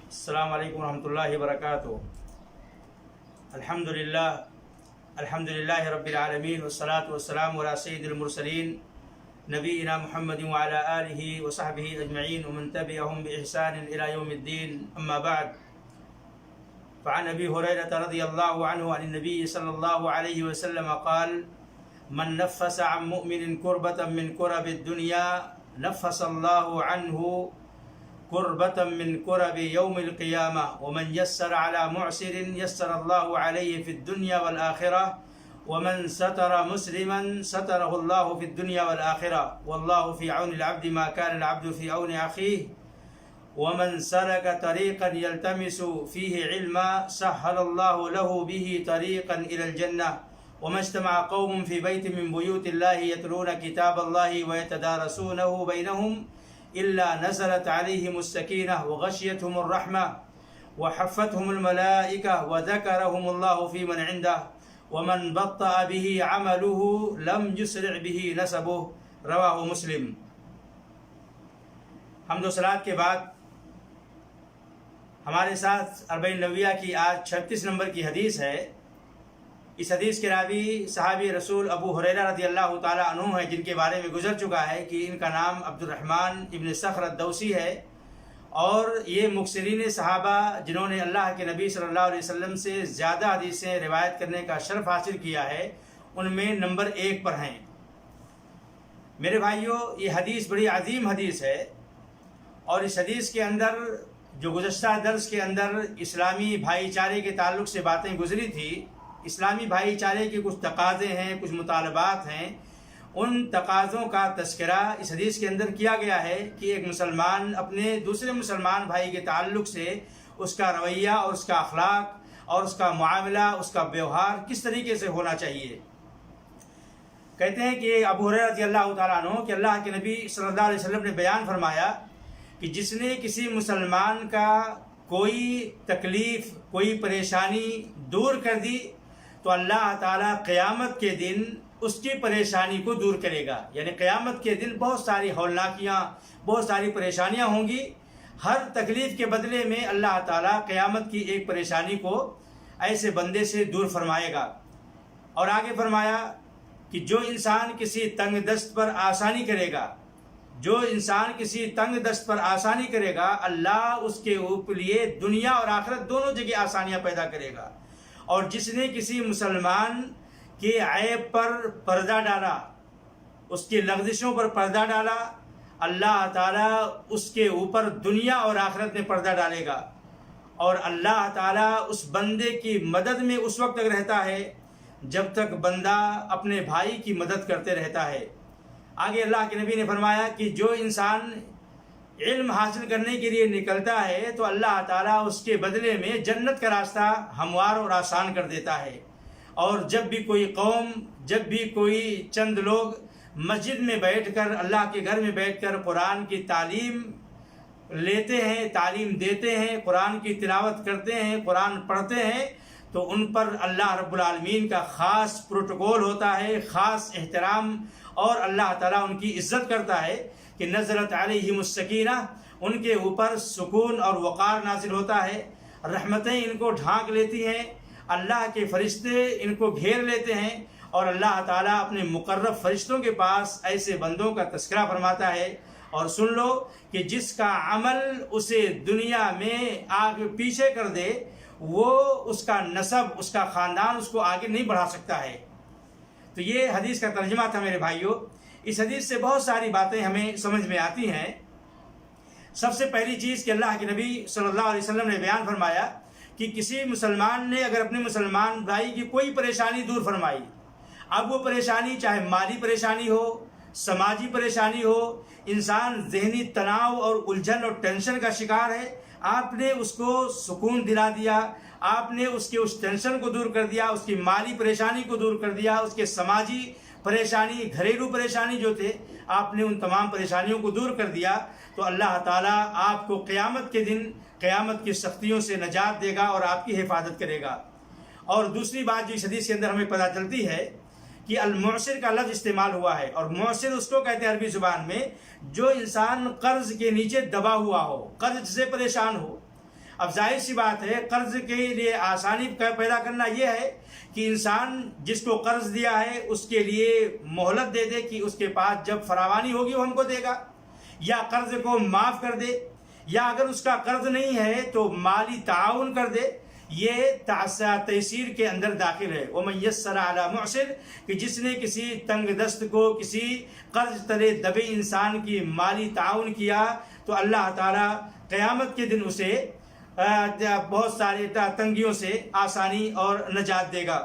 السلام علیکم ورحمۃ اللہ وبرکاتہ۔ الحمدللہ رب العالمین والصلاة والسلام علی سید المرسلین نبینا محمد وعلی آلہ وصحبہ اجمعین ومن تبعہم بإحسان الی یوم الدین، اما بعد، فعن ابی ہریرہ رضی اللہ عنہ عن النبی صلی اللہ علیہ وسلم قال: من نفس عن مؤمن کربۃ من کرب الدنیا نفس اللہ عنہ قربة من قرب يوم القيامة، ومن يسر على معسر يسر الله عليه في الدنيا والآخرة، ومن ستر مسلما ستره الله في الدنيا والآخرة، والله في عون العبد ما كان العبد في عون أخيه، ومن سلك طريقا يلتمس فيه علما سهل الله له به طريقا إلى الجنة، وما اجتمع قوم في بيت من بيوت الله يتلون كتاب الله ويتدارسونه بينهم إلا نزلت عليهم السكينة وغشيتهم الرحمة وحفتهم الملائكة وذكرهم الله في من عنده، ومن بطأ به عمله لم يسرع به نسبه، رواہ مسلم۔ حمد و صلوات کے بعد ہمارے ساتھ اربعین نویہ کی آج 36 نمبر کی حدیث ہے۔ اس حدیث کے راوی صحابی رسول ابو ہریرہ رضی اللہ تعالیٰ عنہ ہیں، جن کے بارے میں گزر چکا ہے کہ ان کا نام عبد الرحمن ابن صخر الدوسی ہے، اور یہ مکثرین صحابہ جنہوں نے اللہ کے نبی صلی اللہ علیہ وسلم سے زیادہ حدیثیں روایت کرنے کا شرف حاصل کیا ہے، ان میں نمبر 1 پر ہیں۔ میرے بھائیوں، یہ حدیث بڑی عظیم حدیث ہے، اور اس حدیث کے اندر جو گزشتہ درس کے اندر اسلامی بھائی چارے کے تعلق سے باتیں گزری تھی، اسلامی بھائی چارے کے کچھ تقاضے ہیں، کچھ مطالبات ہیں، ان تقاضوں کا تذکرہ اس حدیث کے اندر کیا گیا ہے کہ ایک مسلمان اپنے دوسرے مسلمان بھائی کے تعلق سے اس کا رویہ اور اس کا اخلاق اور اس کا معاملہ، اس کا ویوہار کس طریقے سے ہونا چاہیے۔ کہتے ہیں کہ ابو ہریرہ رضی اللہ تعالیٰ عنہ کہ اللہ کے نبی صلی اللہ علیہ وسلم نے بیان فرمایا کہ جس نے کسی مسلمان کا کوئی تکلیف، کوئی پریشانی دور کر دی تو اللہ تعالیٰ قیامت کے دن اس کی پریشانی کو دور کرے گا۔ یعنی قیامت کے دن بہت ساری ہولناکیاں، بہت ساری پریشانیاں ہوں گی، ہر تکلیف کے بدلے میں اللہ تعالیٰ قیامت کی ایک پریشانی کو ایسے بندے سے دور فرمائے گا۔ اور آگے فرمایا کہ جو انسان کسی تنگ دست پر آسانی کرے گا، جو انسان کسی تنگ دست پر آسانی کرے گا، اللہ اس کے لیے دنیا اور آخرت دونوں جگہ آسانیاں پیدا کرے گا۔ اور جس نے کسی مسلمان کے عیب پر پردہ ڈالا، اس کی لغزشوں پر پردہ ڈالا، اللہ تعالیٰ اس کے اوپر دنیا اور آخرت میں پردہ ڈالے گا، اور اللہ تعالیٰ اس بندے کی مدد میں اس وقت تک رہتا ہے جب تک بندہ اپنے بھائی کی مدد کرتے رہتا ہے۔ آگے اللہ کے نبی نے فرمایا کہ جو انسان علم حاصل کرنے کے لیے نکلتا ہے تو اللہ تعالیٰ اس کے بدلے میں جنت کا راستہ ہموار اور آسان کر دیتا ہے۔ اور جب بھی کوئی قوم، جب بھی کوئی چند لوگ مسجد میں بیٹھ کر، اللہ کے گھر میں بیٹھ کر قرآن کی تعلیم لیتے ہیں، تعلیم دیتے ہیں، قرآن کی تلاوت کرتے ہیں، قرآن پڑھتے ہیں، تو ان پر اللہ رب العالمین کا خاص پروٹوکول ہوتا ہے، خاص احترام، اور اللہ تعالیٰ ان کی عزت کرتا ہے کہ نزلت علیہم السکینہ، ان کے اوپر سکون اور وقار نازل ہوتا ہے، رحمتیں ان کو ڈھانک لیتی ہیں، اللہ کے فرشتے ان کو گھیر لیتے ہیں، اور اللہ تعالیٰ اپنے مقرب فرشتوں کے پاس ایسے بندوں کا تذکرہ فرماتا ہے۔ اور سن لو کہ جس کا عمل اسے دنیا میں آگے پیچھے کر دے، وہ اس کا نسب، اس کا خاندان اس کو آگے نہیں بڑھا سکتا ہے۔ تو یہ حدیث کا ترجمہ تھا میرے بھائیوں۔ اس حدیث سے بہت ساری باتیں ہمیں سمجھ میں آتی ہیں۔ سب سے پہلی چیز کہ اللہ کے نبی صلی اللہ علیہ وسلم نے بیان فرمایا کہ کسی مسلمان نے اگر اپنے مسلمان بھائی کی کوئی پریشانی دور فرمائی، اب وہ پریشانی چاہے مالی پریشانی ہو، سماجی پریشانی ہو، انسان ذہنی تناؤ اور الجھن اور ٹینشن کا شکار ہے، آپ نے اس کو سکون دلا دیا، آپ نے اس کے اس ٹینشن کو دور کر دیا، اس کی مالی پریشانی کو دور کر دیا، اس کے سماجی پریشانی، گھریلو پریشانی جو تھے، آپ نے ان تمام پریشانیوں کو دور کر دیا، تو اللہ تعالیٰ آپ کو قیامت کے دن قیامت کی سختیوں سے نجات دے گا اور آپ کی حفاظت کرے گا۔ اور دوسری بات جو اس حدیث کے اندر ہمیں پتہ چلتی ہے کہ المعسر کا لفظ استعمال ہوا ہے، اور معسر اس کو کہتے ہیں عربی زبان میں جو انسان قرض کے نیچے دبا ہوا ہو، قرض سے پریشان ہو۔ اب ظاہر سی بات ہے قرض کے لیے آسانی پیدا کرنا یہ ہے کہ انسان جس کو قرض دیا ہے اس کے لیے مہلت دے دے کہ اس کے پاس جب فراوانی ہوگی وہ ہم کو دے گا، یا قرض کو معاف کر دے، یا اگر اس کا قرض نہیں ہے تو مالی تعاون کر دے۔ یہ تیسیر کے اندر داخل ہے۔ وَمَن يَسَّرَ عَلَى مُعْسِرٍ، کہ جس نے کسی تنگ دست کو، کسی قرض تلے دبے انسان کی مالی تعاون کیا تو اللہ تعالیٰ قیامت کے دن اسے بہت سارے تنگیوں سے آسانی اور نجات دے گا۔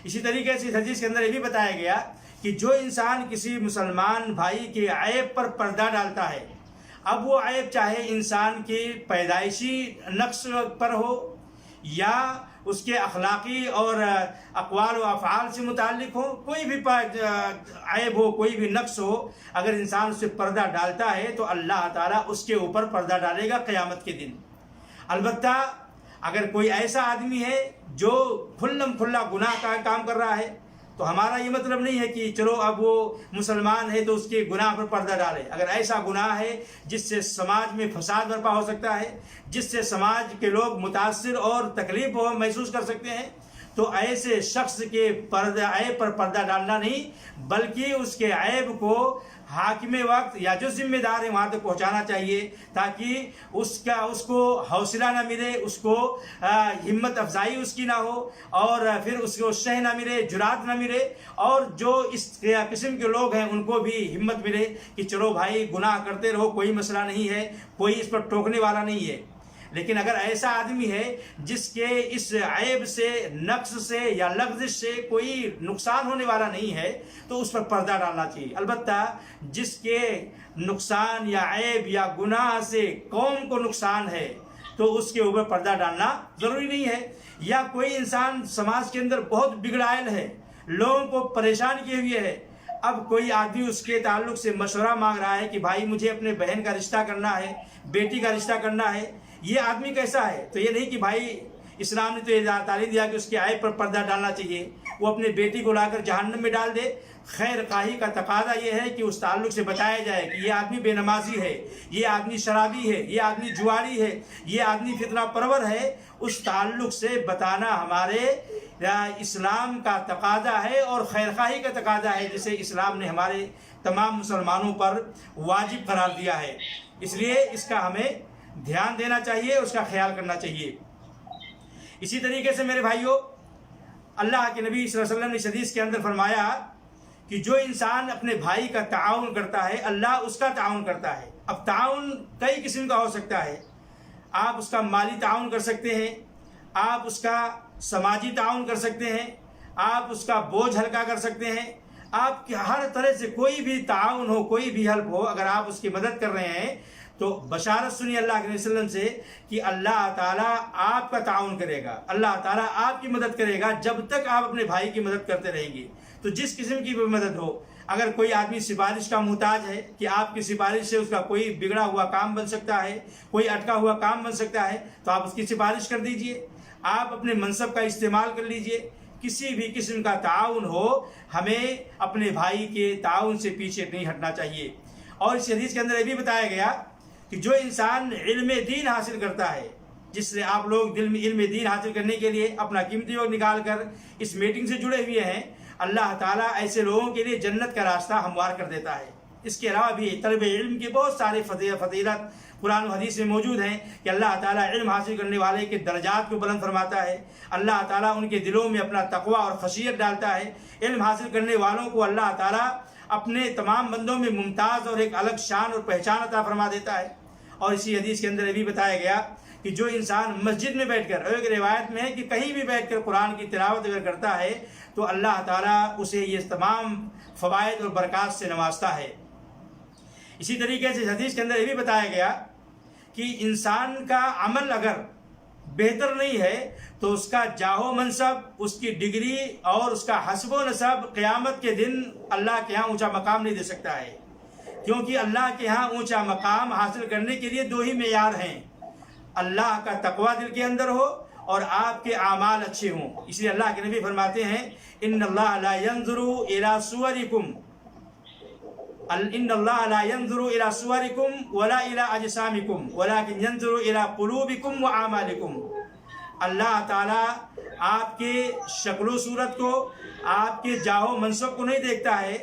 اسی طریقے سے اس حدیث کے اندر یہ بھی بتایا گیا کہ جو انسان کسی مسلمان بھائی کے عیب پر پردہ ڈالتا ہے، اب وہ عیب چاہے انسان کی پیدائشی نقص پر ہو یا اس کے اخلاقی اور اقوال و افعال سے متعلق ہو، کوئی بھی عیب ہو، کوئی بھی نقص ہو، اگر انسان اس سے پردہ ڈالتا ہے تو اللہ تعالیٰ اس کے اوپر پردہ ڈالے گا قیامت کے دن۔ البتہ اگر کوئی ایسا آدمی ہے جو کھلم کھلا گناہ کا کام کر رہا ہے تو ہمارا یہ مطلب نہیں ہے کہ چلو اب وہ مسلمان ہے تو اس کے گناہ پر پردہ ڈالے۔ اگر ایسا گناہ ہے جس سے سماج میں فساد برپا ہو سکتا ہے، جس سے سماج کے لوگ متاثر اور تکلیف محسوس کر سکتے ہیں، تو ایسے شخص کے عیب پر پردہ ڈالنا نہیں بلکہ اس کے عیب کو حاکم وقت یا جو ذمہ دار ہے وہاں تک پہنچانا چاہیے، تاکہ اس کو حوصلہ نہ ملے، اس کو ہمت افزائی اس کی نہ ہو، اور پھر اس کو شہ نہ ملے، جرات نہ ملے، اور جو اس قسم کے لوگ ہیں ان کو بھی ہمت ملے کہ چلو بھائی گناہ کرتے رہو، کوئی مسئلہ نہیں ہے، کوئی اس پر ٹوکنے والا نہیں ہے۔ لیکن اگر ایسا آدمی ہے جس کے اس عیب سے، نقص سے یا لغزش سے کوئی نقصان ہونے والا نہیں ہے تو اس پر پردہ ڈالنا چاہیے۔ البتہ جس کے نقصان یا عیب یا گناہ سے قوم کو نقصان ہے تو اس کے اوپر پردہ ڈالنا ضروری نہیں ہے۔ یا کوئی انسان سماج کے اندر بہت بگڑائل ہے، لوگوں کو پریشان کیے ہوئے ہے، اب کوئی آدمی اس کے تعلق سے مشورہ مانگ رہا ہے کہ بھائی مجھے اپنے بہن کا رشتہ کرنا ہے، بیٹی کا رشتہ کرنا ہے، یہ آدمی کیسا ہے؟ تو یہ نہیں کہ بھائی اسلام نے تو یہ تعلیم دیا کہ اس کے عیب پر پردہ ڈالنا چاہیے، وہ اپنے بیٹی کو لا کر جہنم میں ڈال دے۔ خیر خواہی کا تقاضا یہ ہے کہ اس تعلق سے بتایا جائے کہ یہ آدمی بے نمازی ہے، یہ آدمی شرابی ہے، یہ آدمی جواری ہے، یہ آدمی فتنہ پرور ہے۔ اس تعلق سے بتانا ہمارے اسلام کا تقاضا ہے اور خیر خواہی کا تقاضا ہے، جسے اسلام نے ہمارے تمام مسلمانوں پر واجب قرار دیا ہے۔ اس لیے اس کا ہمیں دھیان دینا چاہیے، اس کا خیال کرنا چاہیے۔ اسی طریقے سے میرے بھائیوں، اللہ کے نبی صلی اللہ علیہ وسلم نے اس حدیث کے اندر فرمایا کہ جو انسان اپنے بھائی کا تعاون کرتا ہے اللہ اس کا تعاون کرتا ہے۔ اب تعاون کئی قسم کا ہو سکتا ہے، آپ اس کا مالی تعاون کر سکتے ہیں، آپ اس کا سماجی تعاون کر سکتے ہیں، آپ اس کا بوجھ ہلکا کر سکتے ہیں، آپ کی ہر طرح سے کوئی بھی تعاون ہو، کوئی بھی ہیلپ ہو، اگر آپ اس کی مدد کر رہے ہیں تو بشارت سنی اللہ کے نبی صلی اللہ علیہ وسلم سے کہ اللہ تعالیٰ آپ کا تعاون کرے گا، اللہ تعالیٰ آپ کی مدد کرے گا جب تک آپ اپنے بھائی کی مدد کرتے رہیں گے۔ تو جس قسم کی بھی مدد ہو، اگر کوئی آدمی سفارش کا محتاج ہے کہ آپ کی سفارش سے اس کا کوئی بگڑا ہوا کام بن سکتا ہے، کوئی اٹکا ہوا کام بن سکتا ہے، تو آپ اس کی سفارش کر دیجئے، آپ اپنے منصب کا استعمال کر لیجئے۔ کسی بھی قسم کا تعاون ہو، ہمیں اپنے بھائی کے تعاون سے پیچھے نہیں ہٹنا چاہیے۔ اور اس حدیث کے اندر یہ بھی بتایا گیا کہ جو انسان علم دین حاصل کرتا ہے، جس سے آپ لوگ علم دین حاصل کرنے کے لیے اپنا قیمتی وقت نکال کر اس میٹنگ سے جڑے ہوئے ہیں، اللہ تعالیٰ ایسے لوگوں کے لیے جنت کا راستہ ہموار کر دیتا ہے۔ اس کے علاوہ بھی طلب علم کے بہت سارے فضیلت قرآن و حدیث میں موجود ہیں کہ اللہ تعالیٰ علم حاصل کرنے والے کے درجات کو بلند فرماتا ہے، اللہ تعالیٰ ان کے دلوں میں اپنا تقویٰ اور خشیت ڈالتا ہے۔ علم حاصل کرنے والوں کو اللہ تعالیٰ اپنے تمام بندوں میں ممتاز اور ایک الگ شان اور پہچان عطا فرما دیتا ہے۔ اور اسی حدیث کے اندر یہ بھی بتایا گیا کہ جو انسان مسجد میں بیٹھ کر، ایک روایت میں ہے کہ کہیں بھی بیٹھ کر قرآن کی تلاوت اگر کرتا ہے تو اللہ تعالیٰ اسے یہ تمام فوائد اور برکات سے نوازتا ہے۔ اسی طریقے سے حدیث کے اندر یہ بھی بتایا گیا کہ انسان کا عمل اگر بہتر نہیں ہے تو اس کا جاہ و منصب، اس کی ڈگری اور اس کا حسب و نسب قیامت کے دن اللہ کے ہاں اونچا مقام نہیں دے سکتا ہے، کیونکہ اللہ کے ہاں اونچا مقام حاصل کرنے کے لیے دو ہی معیار ہیں، اللہ کا تقویٰ دل کے اندر ہو اور آپ کے اعمال اچھے ہوں۔ اس لیے اللہ کے نبی فرماتے ہیں ان اللہ لا ينظر الى صورکم ان اللہ لا ينظر الى صورکم ولا الى اجسامکم ولکن ينظر الى قلوبکم واعمالکم. اللہ تعالیٰ آپ کے شکل و صورت کو، آپ کے جاہ و منصب کو نہیں دیکھتا ہے،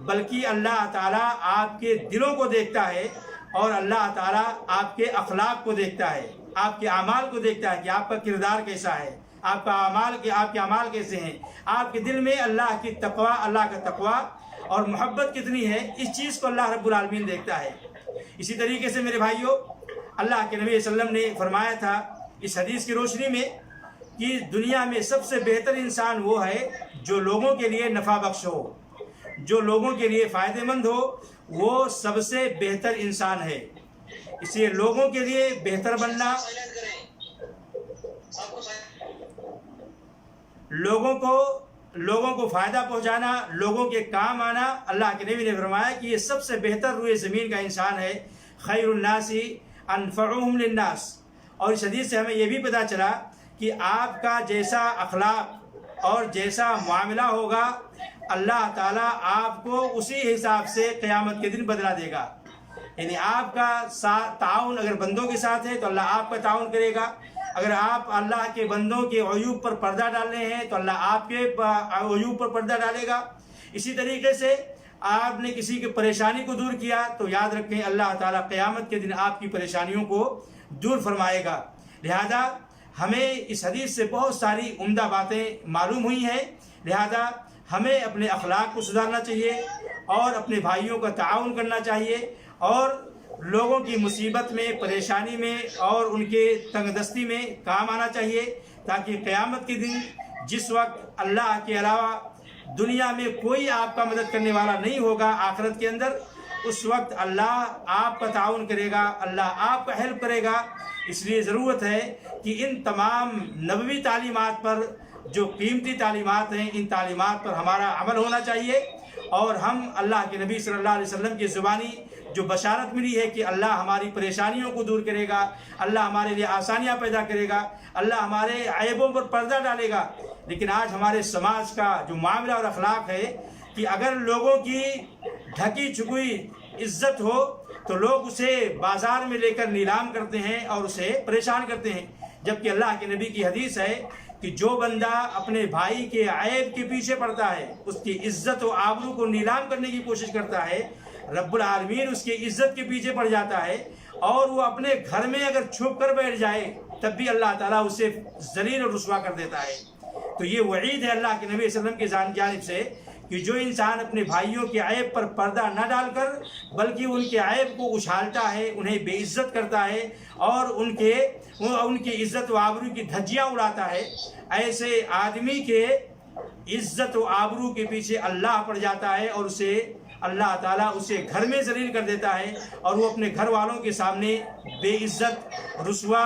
بلکہ اللہ تعالیٰ آپ کے دلوں کو دیکھتا ہے، اور اللہ تعالیٰ آپ کے اخلاق کو دیکھتا ہے، آپ کے اعمال کو دیکھتا ہے کہ آپ کا کردار کیسا ہے، آپ کے اعمال کیسے ہیں، آپ کے دل میں اللہ کا تقوی اور محبت کتنی ہے. اس چیز کو اللہ رب العالمین دیکھتا ہے. اسی طریقے سے میرے بھائیوں، اللہ کے نبی صلی اللہ علیہ وسلم نے فرمایا تھا اس حدیث کی روشنی میں کہ دنیا میں سب سے بہتر انسان وہ ہے جو لوگوں کے لیے نفع بخش ہو، جو لوگوں کے لیے فائدہ مند ہو، وہ سب سے بہتر انسان ہے. اس لیے لوگوں کے لیے بہتر بننا، لوگوں کو فائدہ پہنچانا، لوگوں کے کام آنا، اللہ کے نبی نے فرمایا کہ یہ سب سے بہتر روئے زمین کا انسان ہے. خیر الناس انفعهم للناس. اور اس حدیث سے ہمیں یہ بھی پتہ چلا کہ آپ کا جیسا اخلاق اور جیسا معاملہ ہوگا، اللہ تعالیٰ آپ کو اسی حساب سے قیامت کے دن بدلہ دے گا. یعنی آپ کا تعاون اگر بندوں کے ساتھ ہے تو اللہ آپ کا تعاون کرے گا. اگر آپ اللہ کے بندوں کے عیوب پر پردہ ڈالنے ہیں تو اللہ آپ کے عیوب پر پردہ ڈالے گا. اسی طریقے سے آپ نے کسی کی پریشانی کو دور کیا تو یاد رکھیں اللہ تعالیٰ قیامت کے دن آپ کی پریشانیوں کو دور فرمائے گا. لہذا ہمیں اس حدیث سے بہت ساری عمدہ باتیں معلوم ہوئی ہیں. لہذا ہمیں اپنے اخلاق کو سدھارنا چاہیے اور اپنے بھائیوں کا تعاون کرنا چاہیے، اور لوگوں کی مصیبت میں، پریشانی میں اور ان کے تنگ دستی میں کام آنا چاہیے، تاکہ قیامت کے دن جس وقت اللہ کے علاوہ دنیا میں کوئی آپ کا مدد کرنے والا نہیں ہوگا آخرت کے اندر، اس وقت اللہ آپ کا تعاون کرے گا، اللہ آپ کا ہیلپ کرے گا. اس لیے ضرورت ہے کہ ان تمام نبوی تعلیمات پر، جو قیمتی تعلیمات ہیں، ان تعلیمات پر ہمارا عمل ہونا چاہیے، اور ہم اللہ کے نبی صلی اللہ علیہ وسلم کی زبانی جو بشارت ملی ہے کہ اللہ ہماری پریشانیوں کو دور کرے گا، اللہ ہمارے لیے آسانیاں پیدا کرے گا، اللہ ہمارے عیبوں پر پردہ ڈالے گا. لیکن آج ہمارے سماج کا جو معاملہ اور اخلاق ہے کہ اگر لوگوں کی ڈھکی چھپی عزت ہو تو لوگ اسے بازار میں لے کر نیلام کرتے ہیں اور اسے پریشان کرتے ہیں. جبکہ اللہ کے نبی کی حدیث ہے کہ جو بندہ اپنے بھائی کے عیب کے پیچھے پڑتا ہے، اس کی عزت و آبرو کو نیلام کرنے کی کوشش کرتا ہے، رب العالمین اس کی عزت کے پیچھے پڑ جاتا ہے، اور وہ اپنے گھر میں اگر چھپ کر بیٹھ جائے تب بھی اللہ تعالیٰ اسے ذلیل اور رسوا کر دیتا ہے. تو یہ وعید ہے اللہ کے نبی صلی اللہ علیہ وسلم کی جانب سے کہ جو انسان اپنے بھائیوں کے عیب پر پردہ نہ ڈال کر بلکہ ان کے عیب کو اچھالتا ہے، انہیں بے عزت کرتا ہے اور ان کی عزت و آبرو کی دھجیاں اڑاتا ہے، ایسے آدمی کے عزت و آبرو کے پیچھے اللہ پڑ جاتا ہے، اور اسے اللہ تعالیٰ اسے گھر میں ذلیل کر دیتا ہے، اور وہ اپنے گھر والوں کے سامنے بے عزت، رسوا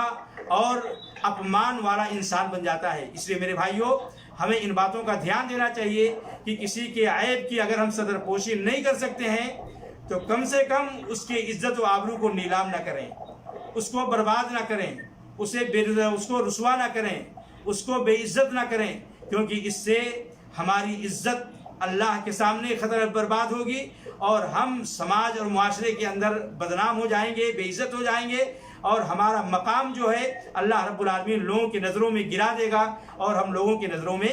اور اپمان والا انسان بن جاتا ہے. اس لیے میرے بھائیوں، ہمیں ان باتوں کا دھیان دینا چاہیے کہ کسی کے عیب کی اگر ہم صدر پوشی نہیں کر سکتے ہیں تو کم سے کم اس کی عزت و آبرو کو نیلام نہ کریں، اس کو برباد نہ کریں، اس کو رسوا نہ کریں، اس کو بے عزت نہ کریں، کیونکہ اس سے ہماری عزت اللہ کے سامنے خطرہ برباد ہوگی، اور ہم سماج اور معاشرے کے اندر بدنام ہو جائیں گے، بے عزت ہو جائیں گے، اور ہمارا مقام جو ہے اللہ رب العالمین لوگوں کی نظروں میں گرا دے گا اور ہم لوگوں کی نظروں میں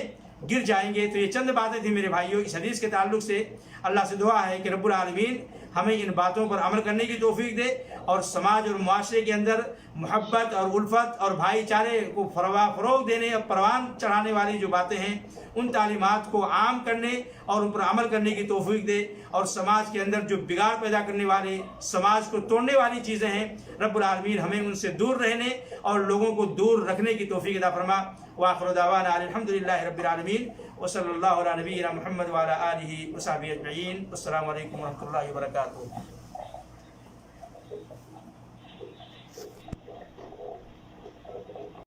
گر جائیں گے. تو یہ چند باتیں تھیں میرے بھائیوں اس حدیث کے تعلق سے. اللہ سے دعا ہے کہ رب العالمین ہمیں ان باتوں پر عمل کرنے کی توفیق دے، اور سماج اور معاشرے کے اندر محبت اور الفت اور بھائی چارے کو فروغ دینے اور پروان چڑھانے والی جو باتیں ہیں ان تعلیمات کو عام کرنے اور ان پر عمل کرنے کی توفیق دے، اور سماج کے اندر جو بگاڑ پیدا کرنے والے، سماج کو توڑنے والی چیزیں ہیں، رب العالمین ہمیں ان سے دور رہنے اور لوگوں کو دور رکھنے کی توفیق عطا فرما. وآخر دعوانا الحمدللہ رب العالمین، وصلی اللہ علی نبینا محمد وعلی آلہ وصحبہ اجمعین. السلام علیکم ورحمۃ اللہ وبرکاتہ.